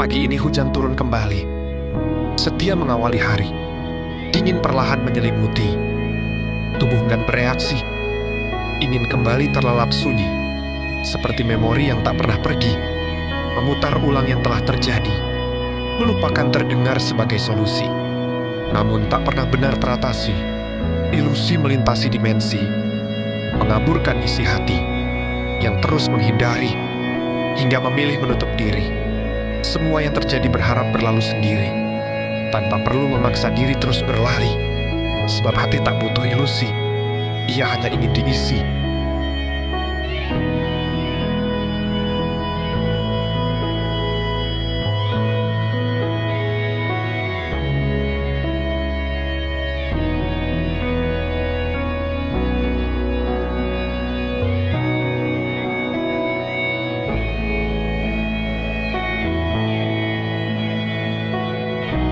Pagi ini hujan turun kembali, setia mengawali hari. Dingin perlahan menyelimuti. Tubuh enggan bereaksi, ingin kembali terlelap sunyi, seperti memori yang tak pernah pergi, memutar ulang yang telah terjadi, melupakan terdengar sebagai solusi. Namun tak pernah benar teratasi. Ilusi melintasi dimensi, mengaburkan isi hati, yang terus menghindari, hingga memilih menutup diri. Semua yang terjadi berharap berlalu sendiri, tanpa perlu memaksa diri terus berlari. Sebab hati tak butuh ilusi, ia hanya ingin diisi